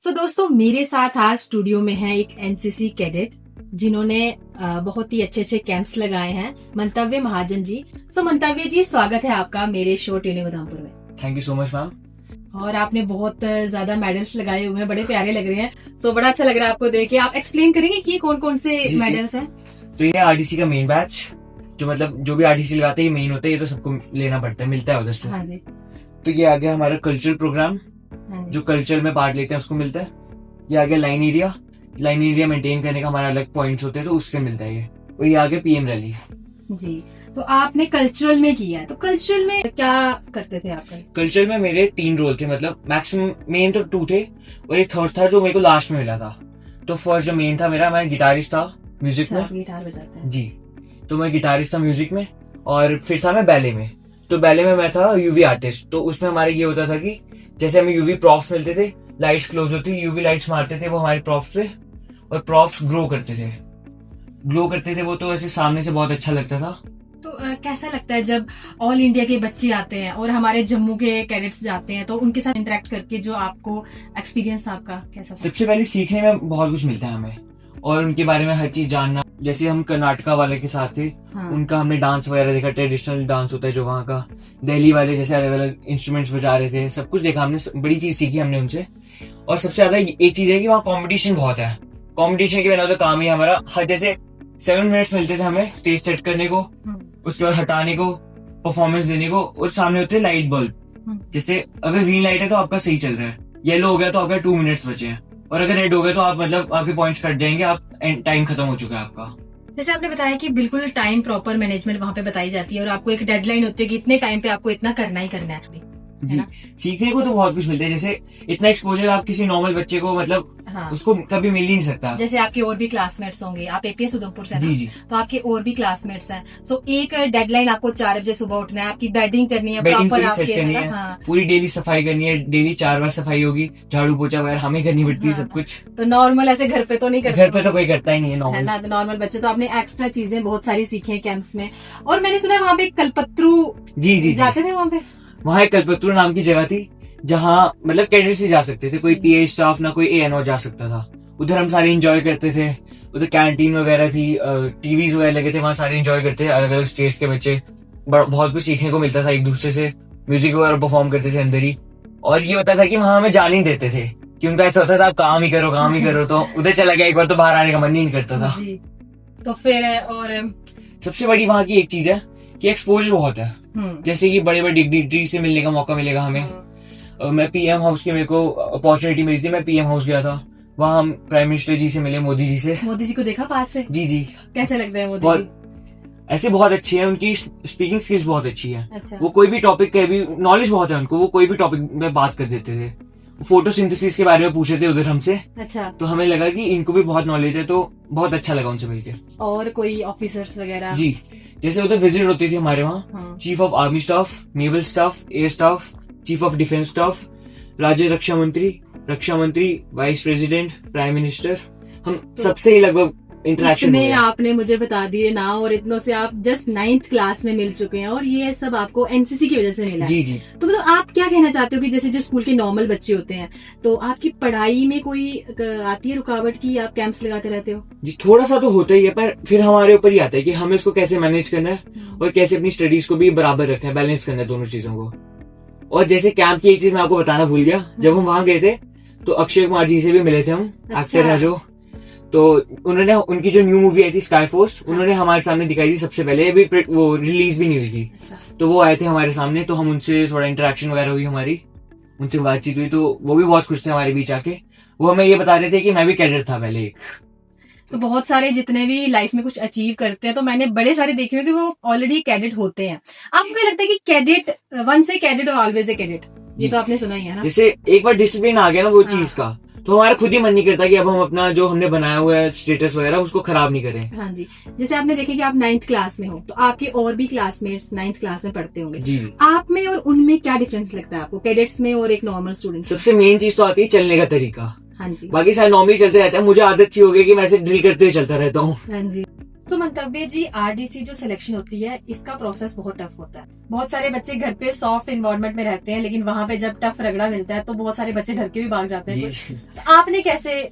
सो दोस्तों, मेरे साथ आज स्टूडियो में है एक एनसीसी कैडेट जिन्होंने बहुत ही अच्छे अच्छे कैंप्स लगाए हैं, मंतव्य महाजन जी। सो मंतव्य जी, स्वागत है आपका मेरे शो ट्यूनिंग उधमपुर में। Thank you so much ma'am. और आपने बहुत ज्यादा मेडल्स लगाए हुए हैं, बड़े प्यारे लग रहे हैं। सो बड़ा अच्छा लग रहा है आपको देख के। आप एक्सप्लेन करेंगे कि ये कौन कौन से मेडल्स हैं? तो ये आरडीसी का मेन बैच, जो मतलब जो भी आरडीसी लगाते हैं ये मेन होता है, ये तो सबको लेना पड़ता है, मिलता है उधर से। हाँ जी। तो ये आ गया हमारा कल्चरल प्रोग्राम, जो कल्चर में पार्ट लेते हैं उसको मिलता है। ये आ गया लाइन एरिया मेंटेन करने का हमारा अलग पॉइंट्स होते हैं, तो उससे मिलता है ये। और ये आ गया पीएम रैली जी। तो आपने कल्चरल में किया है, तो कल्चरल में क्या करते थे आप? कल्चरल में मेरे 3 रोल थे, मतलब मैक्सिमम मेन तो 2 थे और एक थर्ड था जो मेरे को लास्ट में मिला था। तो फर्स्ट जो मेन था मेरा, मैं गिटारिस्ट था म्यूजिक में। गिटार बजाते हैं? जी, तो मैं गिटारिस्ट था म्यूजिक में। और फिर था मैं बैले में। तो बैले में मैं था यूवी आर्टिस्ट। तो उसमें हमारे ये होता था कि जैसे हमें यूवी प्रॉप्स मिलते थे, लाइट्स क्लोज होती, यूवी लाइट्स मारते थे वो हमारे प्रॉप्स पे, और प्रॉप्स ग्लो करते थे वो। तो ऐसे सामने से बहुत अच्छा लगता था। तो कैसा लगता है जब ऑल इंडिया के बच्चे आते हैं और हमारे जम्मू के कैडेट्स जाते हैं, तो उनके साथ इंटरेक्ट करके जो आपको एक्सपीरियंस था आपका, कैसा था? सबसे पहले सीखने में बहुत कुछ मिलता है हमें, और उनके बारे में हर चीज जानना। जैसे हम कर्नाटका वाले के साथ थे, हाँ। उनका हमने डांस वगैरह देखा, ट्रेडिशनल डांस होता है जो वहाँ का। दिल्ली वाले जैसे अलग अलग इंस्ट्रूमेंट्स बजा रहे थे, सब कुछ देखा हमने, बड़ी चीज सीखी हमने उनसे। और सबसे ज्यादा एक चीज है कि वहाँ कॉम्पिटिशन बहुत है। कॉम्पिटिशन के बिना तो काम ही हमारा, हर जैसे 7 मिनट्स मिलते थे हमें स्टेज सेट करने को, उसके बाद हटाने को, परफॉर्मेंस देने को। और सामने होते लाइट बल्ब, जैसे अगर ग्रीन लाइट है तो आपका सही चल रहा है, येलो हो गया तो आपका 2 मिनट्स बचे हैं, और अगर रेड हो गया तो आप मतलब आपके पॉइंट्स कट जाएंगे, आप टाइम खत्म हो चुका है आपका। जैसे आपने बताया कि बिल्कुल टाइम प्रॉपर मैनेजमेंट वहाँ पे बताई जाती है, और आपको एक डेडलाइन होती है कि इतने टाइम पे आपको इतना करना ही करना है। जी, सीखने को तो बहुत कुछ मिलता है। जैसे इतना एक्सपोजर आप किसी नॉर्मल बच्चे को मतलब हाँ। उसको कभी मिल ही नहीं सकता। जैसे आपके और भी क्लासमेट्स होंगे, आप एपीएस उधमपुर से जी जी, तो आपके और भी क्लासमेट्स हैं। सो एक डेडलाइन, आपको 4 बजे सुबह उठना है, आपकी बेडिंग करनी है, बेडिंग प्रॉपर पूरी सेट करनी है, हाँ। पूरी डेली सफाई करनी है, डेली 4 बार सफाई होगी, झाड़ू पोछा वगैरह हमें करनी पड़ती है, सब कुछ। तो नॉर्मल ऐसे घर पे तो नहीं करते? घर पे तो कोई करता ही नहीं है नॉर्मल। नॉर्मल बच्चे तो आपने एक्स्ट्रा चीजें बहुत सारी सीखी है कैंप्स में। और मैंने सुना है वहाँ पे कल्पत्रु जी जाते थे वहाँ पे? वहाँ एक कल्पत्रु नाम की जगह थी, जहाँ मतलब कैडेट्स ही जा सकते थे, कोई पीए स्टाफ ना कोई एएनओ जा सकता था। उधर हम सारे एंजॉय करते थे। उधर कैंटीन वगैरह थी, टीवीज वगैरह लगे थे, वहाँ सारे एंजॉय करते थे, अलग अलग स्टेज के बच्चे। बहुत कुछ सीखने को मिलता था एक दूसरे से, म्यूजिक वगैरह परफॉर्म करते थे अंदर ही। और ये होता था कि वहाँ हमें जाने ही देते थे, कि उनका ऐसा होता था आप काम ही करो तो उधर चला गया एक बार तो बाहर आने का मन ही नहीं करता था। तो फिर और सबसे बड़ी वहाँ की एक चीज है कि एक्सपोजर बहुत है। जैसे कि बड़े बड़े डिग्निटरी से मिलने का मौका मिलेगा हमें। मैं पीएम हाउस की मेरे को अपॉर्चुनिटी मिली थी, मैं पीएम हाउस गया था, वहाँ हम प्राइम मिनिस्टर जी से मिले, मोदी जी से। मोदी जी को देखा पास से? जी जी। कैसे लगते हैं मोदी जी? ऐसे बहुत अच्छी है, उनकी स्पीकिंग स्किल्स बहुत अच्छी है। अच्छा। वो कोई भी टॉपिक के भी नॉलेज बहुत है उनको, वो कोई भी टॉपिक में बात कर देते थे। फोटोसिंथेसिस के बारे में पूछे थे उधर हमसे। अच्छा। तो हमें लगा कि इनको भी बहुत नॉलेज है, तो बहुत अच्छा लगा उनसे मिलके। और कोई ऑफिसर्स वगैरह? जी, जैसे उधर विजिट होती थी हमारे वहाँ, chief of army staff, naval staff, air staff, chief of defence staff, राज्य रक्षा मंत्री, वाइस प्रेसिडेंट, प्राइम मिनिस्टर, हम सबसे ही लगभग इंटरेक्शन इतने आपने मुझे बता दिए ना, और इतनों से आप जस्ट 9th क्लास में मिल चुके हैं, और ये सब आपको एनसीसी की वजह से मिला। जी जी। तो मतलब आप क्या कहना चाहते हो कि जैसे जो स्कूल के नॉर्मल बच्चे होते हैं, तो आपकी पढ़ाई में कोई आती है रुकावट की आप कैंप्स लगाते रहते हो? जी, थोड़ा सा तो होता ही है, पर फिर हमारे ऊपर ही आता है कि हमें इसको कैसे मैनेज करना है, और कैसे अपनी स्टडीज को भी बराबर रखना है, बैलेंस करना है दोनों चीजों को। और जैसे कैंप की एक चीज मैं आपको बताना भूल गया, जब हम वहाँ गए थे तो अक्षय कुमार जी से भी मिले थे हम। अच्छा। एक्टर है जो, तो उन्होंने उनकी जो न्यू मूवी आई थी स्काई फोर्स, उन्होंने हमारे सामने दिखाई थी सबसे पहले, अभी वो रिलीज भी नहीं हुई थी। अच्छा। तो वो आए थे हमारे सामने, तो हम उनसे थोड़ा इंटरेक्शन वगैरह हुई हमारी, उनसे बातचीत हुई, तो वो भी बहुत खुश थे हमारे बीच आके। वो हमें ये बता रहे थे कि मैं भी कैडेट था पहले एक। तो बहुत सारे जितने भी लाइफ में कुछ अचीव करते हैं, तो मैंने बड़े सारे देखे हुए कि वो ऑलरेडी कैडेट होते हैं। आपको क्या लगता है कि कैडेट वंस ए कैडेट और ऑलवेज ए कैडेट, ये तो आपने सुना ही है ना? जैसे एक बार डिसिप्लिन आ गया ना वो चीज का, तो हमारा खुद ही मन नहीं करता कि अब हम अपना जो हमने बनाया हुआ है स्टेटस वगैरह उसको खराब नहीं करें। हाँ जी। जैसे आपने देखे कि आप 9th क्लास में हो, तो आपके और भी क्लासमेट्स 9th क्लास में पढ़ते होंगे। जी। आप में और उनमें क्या डिफरेंस लगता है आपको, कैडेट्स में और एक नॉर्मल स्टूडेंट? सबसे मेन चीज तो आती है चलने का तरीका। हाँ जी। बाकी सारे नॉर्मली चलते रहते हैं, मुझे आदत सी हो गई कि मैं ऐसे ड्रिल करते हुए चलता रहता हूँ। हाँ जी। सो मंतव्य जी, आरडीसी जो सिलेक्शन होती है इसका प्रोसेस बहुत टफ होता है। बहुत सारे बच्चे घर पे सॉफ्ट इन्वायरमेंट में रहते हैं, लेकिन वहाँ पे जब टफ रगड़ा मिलता है तो बहुत सारे बच्चे डर के भी भाग जाते हैं। जी। तो आपने कैसे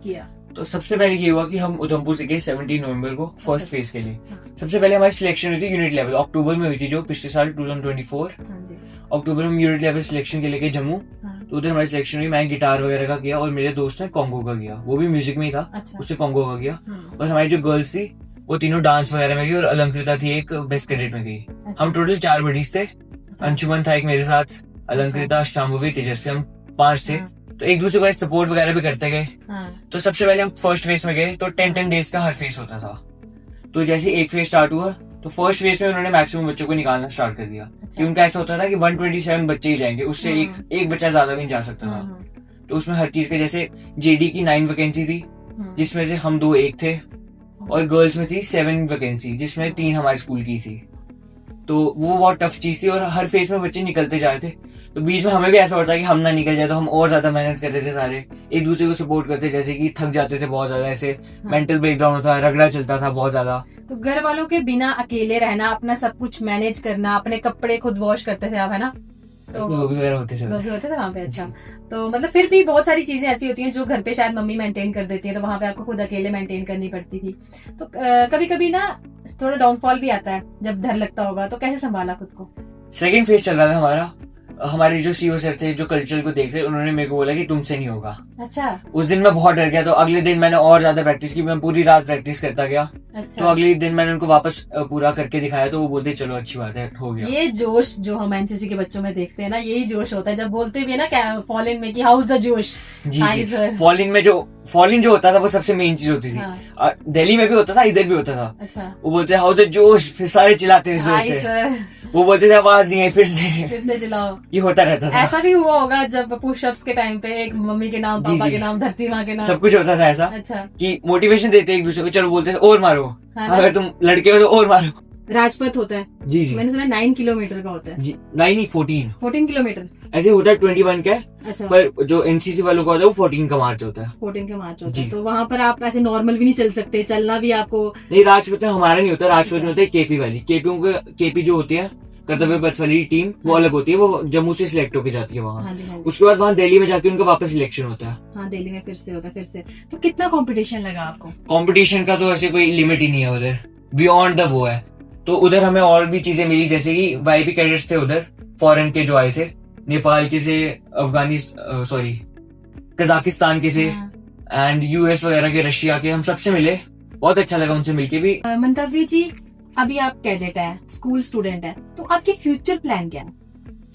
किया? तो सबसे पहले ये हुआ कि हम उधमपुर से गए 17 नवंबर को फर्स्ट अच्छा। फेज के लिए। हाँ। सबसे पहले हमारी सिलेक्शन हुई थी यूनिट लेवल, अक्टूबर में हुई थी, जो पिछले साल 2024 हाँ जी। अक्टूबर में यूनिट लेवल सिलेक्शन के लिए गए जम्मू। हाँ। तो उधर हमारी सिलेक्शन हुई, मैं गिटार वगैरह का किया और मेरे दोस्त ने कॉन्गो का किया, वो भी म्यूजिक में ही था। अच्छा। उसने कॉन्गो का किया। हम्म। और हमारी जो गर्ल्स थी वो तीनों डांस वगैरह में गई और अलंकृता थी एक बेस्ट कैडेट में गई। अच्छा। हम टोटल 4 बडीज थे। अच्छा। अंशुमन था एक मेरे साथ, अलंकृता, शाम्भवी, तेजस्वी, हम 5 थे। हाँ। तो एक दूसरे को सपोर्ट वगैरह भी करते गए। हाँ। तो सबसे पहले हम फर्स्ट फेज में गए तो 10 डेज का हर फेज होता था। तो जैसे एक फेज स्टार्ट हुआ तो फर्स्ट फेज में उन्होंने मैक्सिमम बच्चों को निकालना स्टार्ट कर दिया। अच्छा। कि उनका ऐसा होता था कि 127 बच्चे ही जाएंगे, उससे एक बच्चा ज्यादा भी नहीं जा सकता था। तो उसमें हर चीज के, जैसे जेडी की 9 वैकेंसी थी जिसमें से हम 2 एक थे, और गर्ल्स में थी 7 वैकेंसी जिसमें 3 हमारे स्कूल की थी। तो वो बहुत टफ चीज थी और हर फेज में बच्चे निकलते जा रहे थे। तो बीच में हमें भी ऐसा होता है कि हम ना निकल जाए, तो हम और ज्यादा मेहनत करते थे, सारे एक दूसरे को सपोर्ट करते, जैसे कि थक जाते थे बहुत ज्यादा, ऐसे मेंटल ब्रेकडाउन होता, रगड़ा चलता था बहुत ज्यादा। तो घर वालों के बिना अकेले रहना, अपना सब कुछ मैनेज करना, अपने कपड़े खुद वॉश करते थे आप, है ना? तो धोबी वगैरह होते थे। धोबी होते थे वहाँ पे। अच्छा। तो मतलब फिर भी बहुत सारी चीजें ऐसी होती हैं जो घर पे शायद मम्मी मेंटेन कर देती है, तो वहाँ पे आपको खुद अकेले मेंटेन करनी पड़ती थी। तो कभी कभी ना थोड़ा डाउनफॉल भी आता है, जब डर लगता होगा, तो कैसे संभाला खुद को? सेकंड फेज चल रहा था हमारा। हमारे जो सीओ सर थे जो कल्चरल को देख रहे, उन्होंने मेरे को बोला कि तुमसे नहीं होगा। अच्छा। उस दिन मैं बहुत डर गया, तो अगले दिन मैंने और ज्यादा प्रैक्टिस की, मैं पूरी रात प्रैक्टिस करता गया। अच्छा। तो अगले दिन मैंने उनको वापस पूरा करके दिखाया, तो वो बोलते चलो अच्छी बात है, हो गया। ये जोश जो हम एनसीसी के बच्चों में देखते हैं ना, यही जोश होता है जब बोलते भी है ना फॉल इन में कि हाउस द जोश। जी हाय जी। सर। फॉल इन जो होता था वो सबसे मेन चीज होती थी। हाँ। दिल्ली में भी होता था, इधर भी होता था। अच्छा। वो बोलते हाउस द जोश, फिर सारे चिल्लाते हैं जोर हाय से। सर। वो बोलते थे आवाज नहीं है, फिर से चिल्लाओ। ये होता रहता था। ऐसा भी हुआ होगा जब पुशअप्स के टाइम पे एक मम्मी के नाम, जी, पापा जी। के नाम, धरती माँ के नाम, सब कुछ होता था ऐसा। अच्छा। कि मोटिवेशन देते एक दूसरे को, चलो बोलते थे और मारो, हाँ ना? अगर तुम लड़के हो तो और मारो। राजपथ होता है, जी जी मैंने सुना 9 किलोमीटर का होता है। जी। नहीं 14 14 किलोमीटर। ऐसे होता है, 21 का है, अच्छा। पर जो एनसीसी वालों का होता है वो 14 का मार्च होता है। 14 का मार्च होता जी। है। तो वहाँ पर आप ऐसे नॉर्मल भी नहीं चल सकते, चलना भी आपको। नहीं, राजपथ में हमारा नहीं होता, राजपथ अच्छा। में होता है केपी वाली। केपी जो होती है कर्तव्य पथ वाली टीम, वो अलग होती है, वो जम्मू से सिलेक्ट होकर जाती है वहाँ। हाँ जी, हाँ जी। उसके बाद वहाँ दिल्ली में जाके उनका वापस सिलेक्शन होता है। हाँ, दिल्ली में फिर से होता है, फिर से। तो कितना कंपटीशन लगा आपको? कंपटीशन का तो ऐसे कोई लिमिट ही नहीं है उधर, बियॉन्ड द वो है। तो उधर हमें और भी चीजें मिली, जैसे कि वाईपी कैडेट्स थे उधर, फॉरेन के जो आए थे, नेपाल के थे, कजाकिस्तान के थे, एंड यूएस वगैरह के, रशिया के, हम सबसे मिले। बहुत अच्छा लगा उनसे मिलके भी। मंतव्य जी, अभी आप कैडेट है, स्कूल स्टूडेंट है, तो आपके फ्यूचर प्लान क्या है?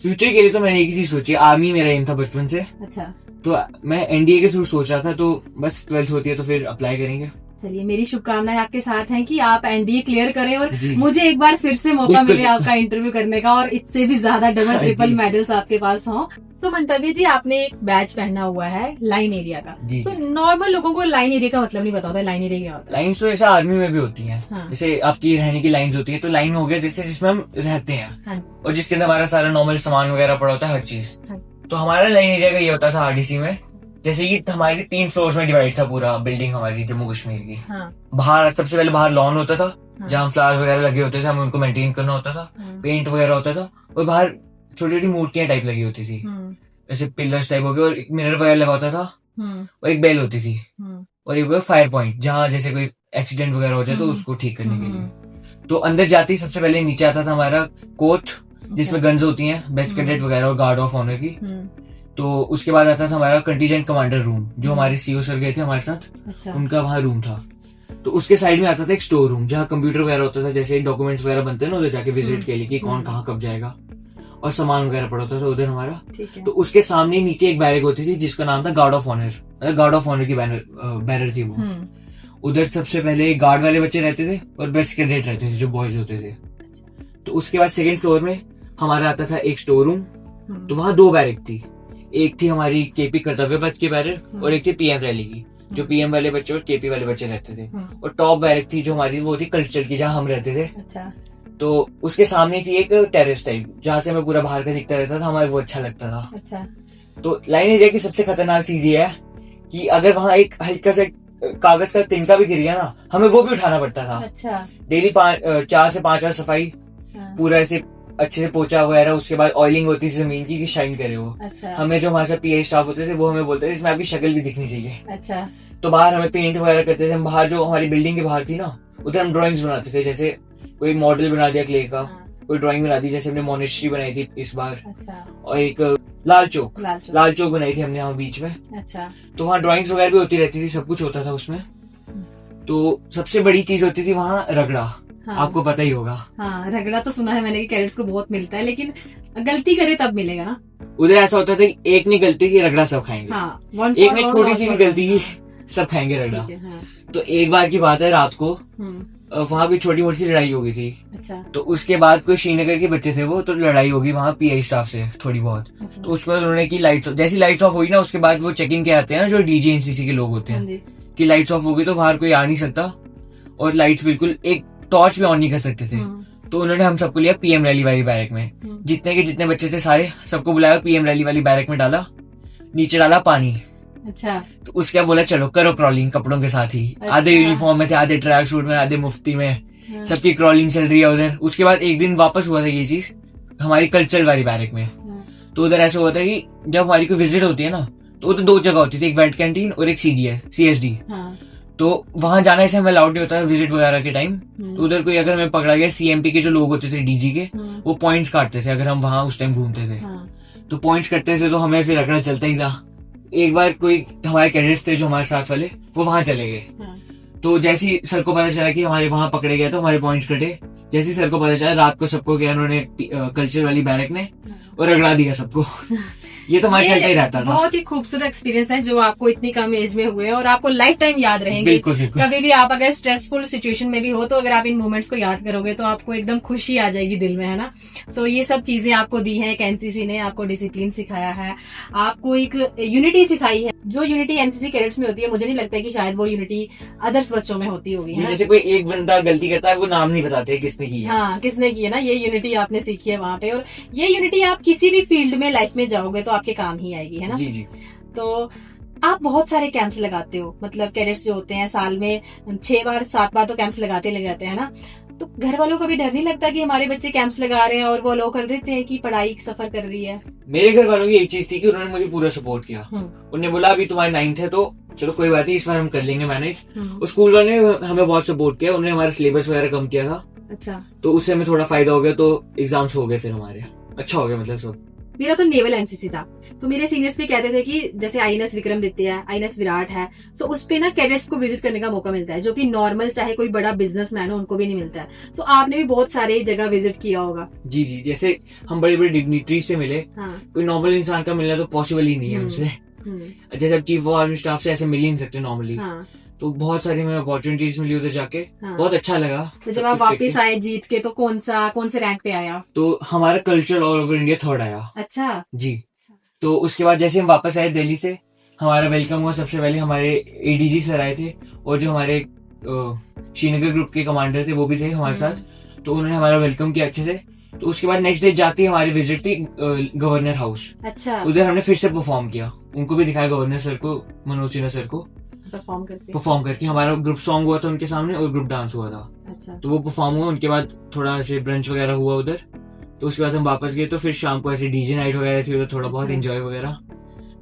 फ्यूचर के लिए तो मैंने एक ही चीज सोची, आर्मी मेरा एम था बचपन से। अच्छा। तो मैं एनडीए के थ्रू सोच रहा था, तो बस 12th होती है तो फिर अप्लाई करेंगे। चलिए, मेरी शुभकामनाएं आपके साथ हैं कि आप एनडीए क्लियर करें और जी। मुझे एक बार फिर से मौका बिल्कुल। मिले आपका इंटरव्यू करने का, और इससे भी ज्यादा डबल ट्रिपल जी। मेडल्स आपके पास हों। तो मंतव्य जी, आपने एक बैच पहना हुआ है लाइन एरिया का। जी। तो नॉर्मल लोगों को लाइन एरिया का मतलब नहीं पता होता, लाइन एरिया क्या होता है? लाइन्स तो जैसे आर्मी में भी होती हैं। हाँ। जैसे आपकी रहने की लाइन्स होती है, तो लाइन हो गया जैसे जिसमें हम रहते हैं, हाँ। और जिसके अंदर हमारा सारा नॉर्मल सामान वगैरह पड़ा होता है, हर चीज। हाँ। तो हमारा लाइन एरिया का ये होता था आरडीसी में, जैसे कि हमारी 3 फ्लोर्स में डिवाइड था पूरा बिल्डिंग हमारी जम्मू कश्मीर की। हाँ। बाहर सबसे पहले बाहर लॉन होता था, हाँ। जहाँ फ्लावर्स वगैरह लगे होते थे, हमें उनको मेंटेन करना होता था, हाँ। पेंट वगैरह होता था, और बाहर छोटी छोटी मूर्तियां टाइप लगी होती थी, जैसे पिलर्स टाइप हो गए, और एक मिरर वगैरह लगा होता था, और एक बेल होती थी, और एक फायर पॉइंट, जहाँ जैसे कोई एक्सीडेंट वगैरह हो जाए तो उसको ठीक करने के लिए। तो अंदर जाते ही सबसे पहले नीचे आता था हमारा कोर्ट, जिसमें गन्स होती हैं, बेस्ट कैडेट वगैरह और गार्ड ऑफ ऑनर की। तो उसके बाद आता था हमारा कंटीजेंट कमांडर रूम, जो हमारे सीओ सर गए थे हमारे साथ, अच्छा। उनका वहाँ रूम था। तो उसके साइड में आता था एक स्टोर रूम, जहाँ कंप्यूटर वगैरह होता था, जैसे डॉक्यूमेंट्स वगैरह बनते हैं ना, उधर जाके विजिट के लिए कि कौन कहाँ कब जाएगा, और सामान वगैरह पड़ा होता था उधर हमारा। ठीक है। तो उसके सामने नीचे एक बैरक होती थी जिसका नाम था गार्ड ऑफ ऑनर, मतलब गार्ड ऑफ ऑनर की बैरर थी वो। उधर सबसे पहले गार्ड वाले बच्चे रहते थे और बेस्ट कैडेट रहते थे जो बॉयज होते थे। तो उसके बाद सेकंड फ्लोर में हमारा आता था एक स्टोर रूम। तो वहाँ 2 बैरक थी, एक थी हमारी केपी कर्तव्य पथ की बैरक, और एक थी पीएम रैली की, जो पीएम वाले बच्चे और केपी वाले बच्चे रहते थे। और टॉप बैरक थी जो हमारी, वो थी कल्चर की, जहाँ हम रहते थे। अच्छा। तो उसके सामने थी एक टेरेस टाइप, जहाँ से हमें पूरा बाहर का दिखता रहता था, हमारे वो अच्छा लगता था। अच्छा। तो लाइन एरिया की सबसे खतरनाक चीज ये है कि अगर वहाँ एक हल्का सा कागज का तिनका भी गिर गया ना, हमें वो भी उठाना पड़ता था। अच्छा। डेली 4 से 5 बार सफाई, हाँ। पूरा ऐसे अच्छे से पोछा वगैरह, उसके बाद ऑयलिंग होती थी जमीन की कि शाइन करे वो। अच्छा। हमें जो हमारे साथ पीए स्टाफ होते थे वो हमें बोलते थे इसमें आपकी शक्ल भी दिखनी चाहिए। अच्छा। तो बाहर हमें पेंट वगैरह करते थे। हम बाहर जो हमारी बिल्डिंग के बाहर थी ना, उधर हम ड्राइंग्स बनाते थे, जैसे कोई मॉडल बना दिया क्ले का, हाँ। कोई ड्राइंग बना दी, जैसे हमने मोनेस्ट्री बनाई थी इस बार, अच्छा। और एक लाल चौक बनाई थी हमने वहाँ बीच में। अच्छा। तो वहाँ ड्राइंग्स वगैरह भी होती रहती थी, सब कुछ होता था उसमें। तो सबसे बड़ी चीज होती थी वहाँ रगड़ा। हाँ। आपको पता ही होगा। हाँ, रगड़ा तो सुना है मैंने कि कैडेट्स को बहुत मिलता है, लेकिन गलती करे तब मिलेगा ना। उधर ऐसा होता था कि एक नहीं गलती की रगड़ा सब खाएंगे। हाँ, एक में छोटी सी भी गलती की सब खाएंगे रगड़ा। हाँ। तो एक बार की बात है, रात को हम्म। वहाँ कोई छोटी मोटी सी लड़ाई हो गई थी। अच्छा। तो उसके बाद कोई श्रीनगर के बच्चे थे वो, तो लड़ाई होगी वहाँ पीआई स्टाफ से थोड़ी बहुत। अच्छा। तो उसमें उन्होंने की लाइट्स, जैसी लाइट्स ऑफ हुई ना, उसके बाद वो चेकिंग के आते हैं ना जो डीजे एनसीसी के लोग होते हाँ हैं, जी। कि लाइट्स ऑफ हो गई तो बाहर कोई आ नहीं सकता, और लाइट्स बिल्कुल एक टॉर्च भी ऑन नहीं कर सकते थे। तो उन्होंने हम सबको लिया पीएम रैली वाली बैरक में, जितने के जितने बच्चे थे सारे, सबको बुलाया पीएम रैली वाली बैरक में, डाला नीचे, डाला पानी। अच्छा। तो उसके बाद बोला चलो करो क्रॉलिंग कपड़ों के साथ ही। अच्छा। आधे यूनिफॉर्म में थे, आधे ट्रैक सूट में, आधे मुफ्ती में, हाँ। सबकी क्रॉलिंग चल रही है उधर। उसके बाद एक दिन वापस हुआ था ये चीज हमारी कल्चरल वाली बैरक में। हाँ। तो उधर ऐसा हुआ था कि जब हमारी कोई विजिट होती है ना, तो उधर 2 जगह होती थी, एक वेट कैंटीन और एक CSD। हाँ। तो वहां जाना ऐसे हमें अलाउड नहीं होता विजिट वगैरह के टाइम। तो उधर कोई अगर हमें पकड़ा गया, CMP के जो लोग होते थे डीजी के, वो पॉइंट्स काटते थे अगर हम वहां उस टाइम घूमते थे। हाँ। तो पॉइंट्स करते थे तो हमें फिर रखना चलता ही था। एक बार कोई हमारे कैडेट्स थे जो हमारे साथ वाले, वो वहां चले गए। हाँ। तो जैसे ही सर को पता चला कि हमारे वहां पकड़े गए तो हमारे पॉइंट्स कटे। जैसे ही सर को पता चला, रात को सबको क्या उन्होंने कल्चर वाली बैरक में और रगड़ा दिया सबको। ये तो हमारा चलता ही रहता था। बहुत ही खूबसूरत एक्सपीरियंस है जो आपको इतनी कम एज में हुए और आपको लाइफ टाइम याद रहेंगे। बिल्कुल बिल्कुल। कभी भी आप अगर स्ट्रेसफुल सिचुएशन में भी हो तो अगर आप इन मोमेंट्स को याद करोगे तो आपको एकदम खुशी आ जाएगी दिल में, है ना। सो ये सब चीजें आपको दी हैं, एनसीसी ने आपको डिसिप्लिन सिखाया है, आपको एक यूनिटी सिखाई है। जो यूनिटी एनसीसी कैडेट्स में होती है, मुझे नहीं लगता है कि शायद वो यूनिटी अदर्स बच्चों में होती होगी, है ना? जैसे कोई एक बंदा गलती करता है, वो नाम नहीं बताते किसने की है। हाँ, किसने की है ना, ये यूनिटी आपने सीखी है वहाँ पे। और ये यूनिटी आप किसी भी फील्ड में लाइफ में जाओगे तो आपके काम ही आएगी, है ना। जी जी। तो आप बहुत सारे कैंप्स लगाते हो, मतलब कैडेट्स जो होते हैं साल में 6 बार 7 बार तो कैंप्स लगाते हैं ना। तो घर वालों को भी डर नहीं लगता कि हमारे बच्चे कैंप्स लगा रहे हैं और वो लोग कर देते हैं कि पढ़ाई सफर कर रही है? मेरे घर वालों की एक चीज थी कि उन्होंने मुझे पूरा सपोर्ट किया। उन्होंने बोला अभी तुम्हारी 9th है तो चलो कोई बात नहीं, इस बार हम कर लेंगे मैनेज। और स्कूल वालों ने हमें बहुत सपोर्ट किया, उन्होंने हमारा सिलेबस वगैरह कम किया था। अच्छा। तो उससे हमें थोड़ा फायदा हो गया, तो एग्जाम्स हो गए फिर हमारे अच्छा हो गया, मतलब सब। मेरा तो नेवल एनसीसी था, तो मेरे सीनियर्स भी कहते थे कि जैसे INS विक्रमादित्य है, INS विराट है, सो उस पे ना कैडेट्स को विजिट करने का मौका मिलता है, जो कि नॉर्मल चाहे कोई बड़ा बिजनेसमैन हो उनको भी नहीं मिलता है। सो आपने भी बहुत सारे जगह विजिट किया होगा। जी जी, जैसे हम बड़े बड़े डिग्निटरी से मिले। हाँ। कोई नॉर्मल इंसान का मिलना तो पॉसिबल ही नहीं है हमसे। जैसे अब चीफ ऑफ आर्मी स्टाफ से ऐसे मिल ही नहीं सकते नॉर्मली। हाँ। तो बहुत सारी हमें अपॉर्चुनिटीज मिली उधर जाके। हाँ। बहुत अच्छा लगा। तो जब आप वापस आए जीत के तो कौन से रैंक पे आया? तो हमारा culture all over India 3rd आया। अच्छा जी। तो उसके बाद जैसे हम वापस आए दिल्ली से, हमारा वेलकम हुआ। सबसे पहले हमारे ADG सर आए थे, और जो हमारे श्रीनगर ग्रुप के कमांडर थे वो भी थे हमारे साथ। तो उन्होंने हमारा वेलकम किया अच्छे से। तो उसके बाद नेक्स्ट डे जाती हमारी विजिट थी गवर्नर हाउस। अच्छा। उधर हमने फिर से परफॉर्म किया, उनको भी दिखाया गवर्नर सर को, मनोज सिन्हा सर को परफॉर्म करके। हमारा ग्रुप सॉन्ग हुआ था उनके सामने और ग्रुप डांस हुआ था। अच्छा। तो वो परफॉर्म हुआ, उनके बाद थोड़ा ऐसे ब्रंच वगैरह हुआ उधर। तो उसके बाद हम वापस गए, तो फिर शाम को ऐसे डीजे नाइट वगैरह थी उधर, थोड़ा बहुत एंजॉय वगैरह।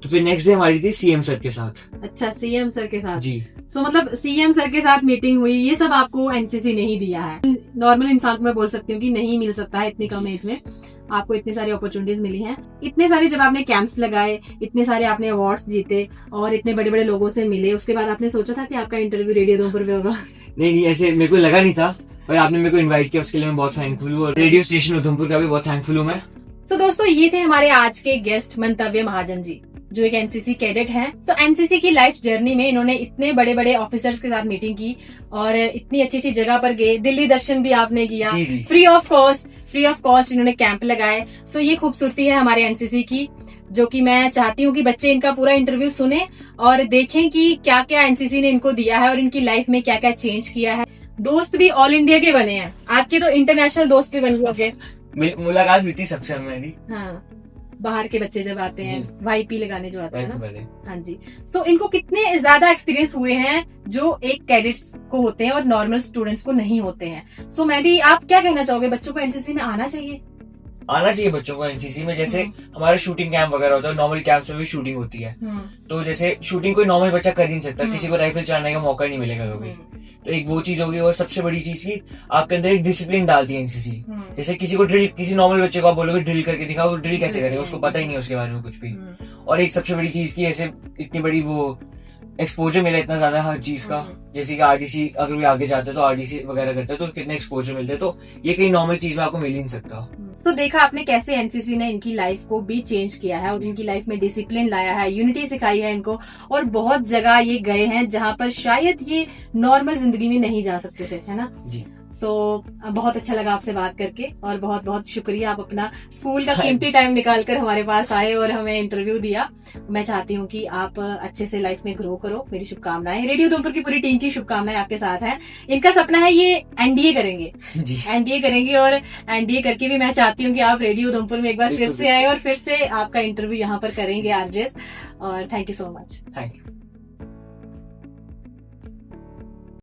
तो फिर नेक्स्ट डे हमारी थी CM सर के साथ। अच्छा, CM सर के साथ। जी। सो मतलब CM सर के साथ मीटिंग हुई, ये सब आपको एनसीसी नहीं दिया है। नॉर्मल इंसान को मैं बोल सकती हूँ कि नहीं मिल सकता है इतनी कम एज में। आपको इतनी सारी अपॉर्चुनिटीज मिली हैं, इतने सारे जब आपने कैंप्स लगाए, इतने सारे आपने अवार्ड्स जीते और इतने बड़े बड़े लोगों से मिले, उसके बाद आपने सोचा था कि आपका इंटरव्यू रेडियो उधमपुर पे होगा? नहीं, ऐसे मेरे को लगा नहीं था, पर आपने मेरे को इन्वाइट किया, उसके लिए मैं बहुत थैंकफुल हूँ। रेडियो स्टेशन उधमपुर का भी बहुत थैंकफुल हूँ मैं। सो दोस्तों, ये थे हमारे आज के गेस्ट मंतव्य महाजन जी, जो एक एनसीसी कैडेट हैं। सो एनसीसी की लाइफ जर्नी में इन्होंने इतने बड़े बड़े ऑफिसर्स के साथ मीटिंग की और इतनी अच्छी अच्छी जगह पर गए। दिल्ली दर्शन भी आपने किया, फ्री ऑफ कॉस्ट इन्होंने कैंप लगाए। सो ये खूबसूरती है हमारे एनसीसी की, जो कि मैं चाहती हूँ कि बच्चे इनका पूरा इंटरव्यू सुने और देखें कि क्या क्या एनसीसी ने इनको दिया है और इनकी लाइफ में क्या क्या चेंज किया है। दोस्त भी ऑल इंडिया के बने हैं, आपके तो इंटरनेशनल दोस्त भी बन गए। मुलाकात हुई थी सबसे मेरी। हाँ। बाहर के बच्चे जब आते हैं जी। वाईपी लगाने जो आते हैं ना, वाले हाँ जी। सो इनको कितने ज्यादा एक्सपीरियंस हुए हैं जो एक कैडेट्स को होते हैं और नॉर्मल स्टूडेंट्स को नहीं होते हैं? सो मैं भी, आप क्या कहना चाहोगे, बच्चों को एनसीसी में आना चाहिए? आना चाहिए बच्चों को एनसीसी में। जैसे हमारे शूटिंग कैंप वगैरह होता है, नॉर्मल कैंप्स में भी शूटिंग होती है, तो जैसे शूटिंग कोई नॉर्मल बच्चा कर ही नहीं सकता, किसी को राइफल चलाने का मौका ही नहीं मिलेगा कभी। तो एक वो चीज होगी, और सबसे बड़ी चीज की आपके अंदर एक डिसिप्लिन डालती है एनसीसी। जैसे किसी को ड्रिल, किसी नॉर्मल बच्चे को आप बोलोगे ड्रिल करके दिखाओ, वो ड्रिल कैसे करेगा, उसको पता ही नहीं है उसके बारे में कुछ भी। और एक सबसे बड़ी चीज की, ऐसे इतनी बड़ी वो एक्सपोजर मिला इतना ज्यादा हर चीज का। जैसे कि आरडीसी अगर भी आगे जाते हैं तो आरडीसी वगैरह करते हैं, तो कितने एक्सपोजर मिलते हैं, तो ये कहीं नॉर्मल चीज में आपको मिल ही नहीं सकता। तो देखा आपने कैसे एनसीसी ने इनकी लाइफ को भी चेंज किया है और इनकी लाइफ में डिसिप्लिन लाया है, यूनिटी सिखाई है इनको, और बहुत जगह ये गए हैं जहां पर शायद ये नॉर्मल जिंदगी में नहीं जा सकते थे, है ना जी। सो बहुत अच्छा लगा आपसे बात करके, और बहुत बहुत शुक्रिया, आप अपना स्कूल का कीमती टाइम निकाल कर हमारे पास आए और हमें इंटरव्यू दिया। मैं चाहती हूँ कि आप अच्छे से लाइफ में ग्रो करो, मेरी शुभकामनाएं, रेडियो उधमपुर की पूरी टीम की शुभकामनाएं आपके साथ हैं। इनका सपना है ये एनडीए करेंगे जी। एनडीए करेंगे, और एनडीए करके भी मैं चाहती हूँ कि आप रेडियो उधमपुर में एक बार फिर से आए और फिर से आपका इंटरव्यू यहाँ पर करेंगे आरजेस। और thank you so much. Thank you.